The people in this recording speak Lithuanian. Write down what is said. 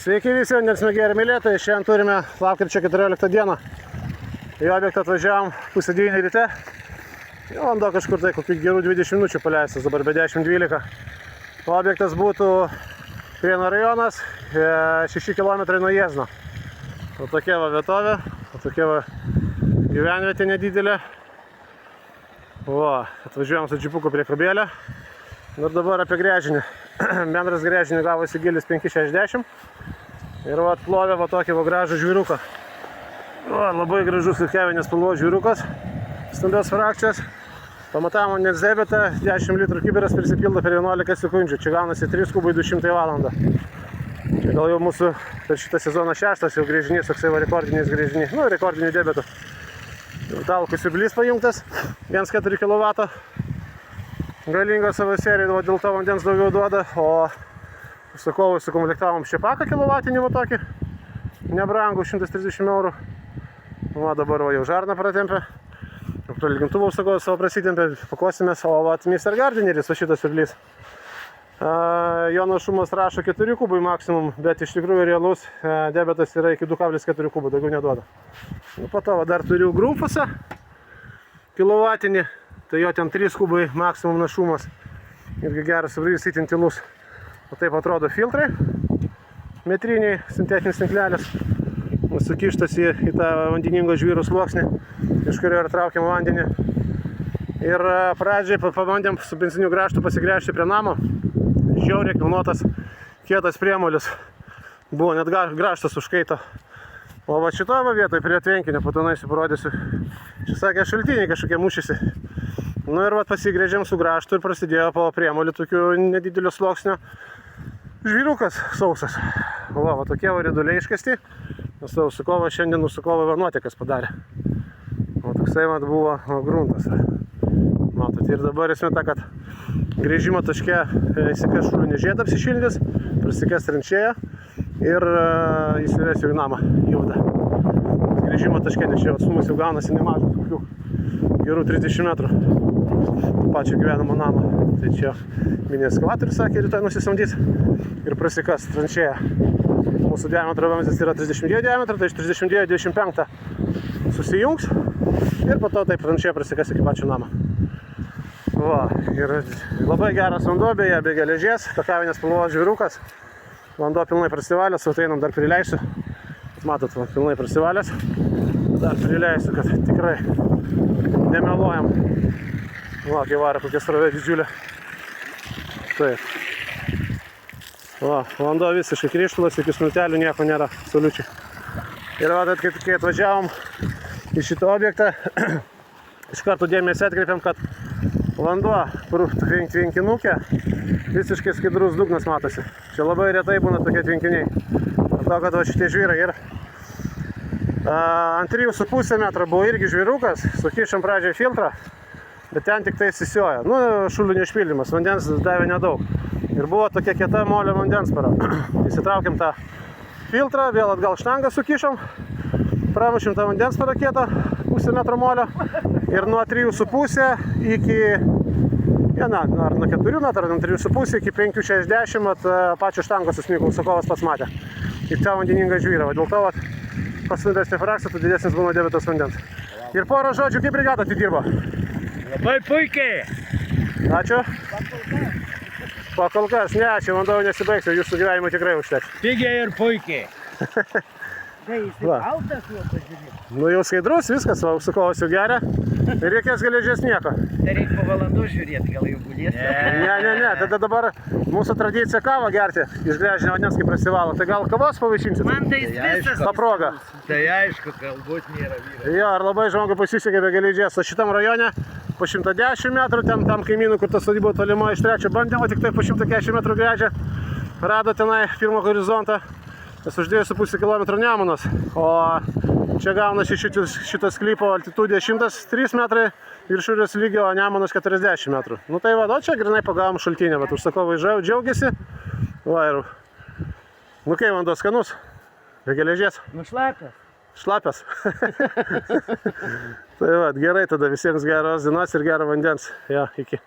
Sveiki visi vandens mėgėjai ir mylėtojai. Šiandien turime lapkričio 14 dieną. Į objektą atvažiavom 8:30 ryte. Valanda kažkur tai kokių gerų 20 minučių paleistas, dabar be 10:12. Objektas būtų Prienų rajonas, 6 km nuo Jiezno. O tokia va vietovė, o tokia va gyvenvietė nedidelė. O, atvažiuojam su džipuku prie kabelio. Ir dabar apie gręžinį. Bendras gręžinį gavosi gilis 5,60. Ir va plovė va tokį va gražų žvyruką. O, labai gražus kevinės spalvos žvyrukas. Stambios frakcijos. Pamatavom vandens debetą, 10 litrų kibiras prisipildo per 11 sekundžių. Čia gaunasi 3 kubai 200 valandą. Čia gal jau mūsų per šitą sezoną 6 jau gręžinys, toksai va rekordinis gręžinys. Nu, rekordinių debetų. Talkų siurblys pajungtas, 1,4 kW. Galinga savo serija, dėl to vandens daugiau duoda, o užsakovui sukomplektavom šepaką kilovatinį va tokį. Nebrangų, 130 eurų. Va dabar va jau žarną pratempė. Prie lygintuvų užsakovas savo prasidempė, pakosimės, o vat Mr. Gardeneris va šitas siurblys. Jo našumas rašo 4 kubai maksimum, bet iš tikrųjų realus debetas yra iki 2,4 kubų, daugiau neduoda. Po to va, dar turiu Grumfusą kilovatinį, tai jo ten 3 kubai maksimum našumas. Irgi geras siurblys, itin tylus. O taip atrodo filtrai metriniai, sintetinis tinklelis. Sukištas į tą vandeningo žvyrų sluoksnį, iš kurio ir traukiam vandenį. Ir pradžiai pabandėm su benziniu grąžtu pasigręžti prie namo. Žiauriai kilnotas kietas priemolis. Buvo net grąžtas užkaito. O va šitoje vietoje prie tvenkinio, po to naisiu parodysiu. Čia sakė, šaltiniai kažkokie mušėsi. Nu ir va pasigrėžėm su grąžtu ir prasidėjo po priemolį tokių nedidelio sluoksnio žvyrukas sausas. Va tokie va riduliai iškasti. Nes užsakovas šiandien užsakovo nuotekas padarė. O toksai mat buvo gruntas. Matot, ir dabar esmė ta, kad grįžimo taške įsikas šulinį žiedą apsišildys, prasikas tranšėją ir įsives jau į namą juodą. Grįžimo taške, nes čia atstumas jau gaunasi nemažas, kokių gerų 30 metrų pačio gyvenamo namo. Tai čia mini ekskavatorius sakė, rytoj nusisamdys ir prasikas tranšėją. Mūsų diametro vamzdis yra 32 diametro, tai iš 32 25 susijungs ir po to taip tranšėja prasikas iki pačio namą. Va, ir labai geras vanduo, beje, be geležies, kakavinės spalvos žvyrukas. Vanduo pilnai prasivalęs, o tai einam dar prileisiu. Matot, va, pilnai prasivalęs. Dar prileisiu, kad tikrai nemeluojam. Va, kai varo kokia srovė didžiulė. Taip. Va, vanduo visiškai kryštulas, iki smiltelių nieko nėra, absoliučiai. Ir va, kai atvažiavom į šitą objektą, iš karto dėmesį atkreipiam, kad vanduo, kur tvenkinukė, visiškai skaidrus dugnas matosi. Čia labai retai būna tokie tvenkiniai. Dėl to, kad va šitie žvyrai ir ant 3,5 metro buvo irgi žvyrukas, sukišam pradžią filtrą, bet ten tik tai įsisioja. Nu, šulinio išpildymas, vandens davė nedaug. Ir buvo tokia kieta molio vandenspara. Įsitraukiam tą filtrą, vėl atgal štangą sukišam, pramušim tą vandensparą kietą, 0,5 metro molio. Ir nuo 3,5 iki, ar nuo 4 metrų, nuo 3,5 iki 5,60 pačio štangą susmygo, užsakovas pats matė. Į tą vandeningą žvyrą. Dėl to pas didesnė frakcija, tai didesnis būna debetas vandens. Ir porą žodžių, kaip brigada atidirbo? Labai puikiai. Ačiū. Pakolkas, ne, čia vanduo nesibaigs, jūsų gyvenimo tikrai užteks. Pigiai ir puikiai. Tai jisai baltas jau pažiūrėt. Nu jau skaidrus, viskas, užsakovas jau geria. Ir reikės geležies nieko. Tai reikia po valandų žiūrėti, gal jau gulės. Ne, tada dabar mūsų tradicija kavą gerti iš gręžinio vandens, kaip prasivalo. Tai gal kavos pavaišinsit? Man tai visas. Ta proga. Tai aišku, galbūt nėra vyras. Jo, ar labai žmogui pasisekė be geležies. O šitam rajone po 110 metrų, tam kaimynų, kur ta sodyba tolima iš trečio bandymo, tik tai po 140 metrų gręžia. Rado tenai pirmą horizontą. Nes už 2,5 km Nemunas, o čia gaunasi šitas sklypo altitudė 103 metrai, viršūnės lygio, o Nemunas 40 metrų. Nu tai va, čia grinai pagavom šaltinę, bet užsakovai džiaugiasi. Va ir, nu kai vanduo skanus, be geležies. Nu šlapias. Šlapias. Tai va, gerai tada visiems geros dienos ir gero vandens. Ja, iki.